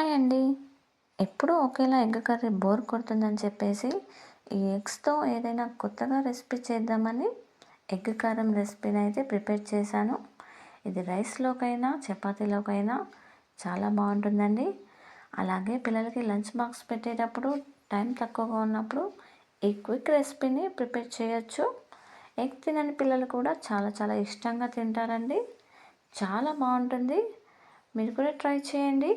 Hi అండి. ఎప్పుడూ ఒకేలా ఎగ్ కర్రీ బోర్ కొడుతుందని చెప్పేసి, ఈ ఎగ్స్‌తో ఏదైనా కొత్తగా రెసిపీ చేద్దామని ఎగ్ కారం రెసిపీని అయితే ప్రిపేర్ చేశాను. ఇది రైస్‌లోకైనా, చపాతీలోకైనా చాలా బాగుంటుందండి. అలాగే పిల్లలకి లంచ్ బాక్స్ పెట్టేటప్పుడు టైం తక్కువగా ఉన్నప్పుడు ఈ క్విక్ రెసిపీని ప్రిపేర్ చేయొచ్చు. ఎగ్ తినని పిల్లలు కూడా చాలా చాలా ఇష్టంగా తింటారండి. చాలా బాగుంటుంది. మీరు కూడా ట్రై చేయండి.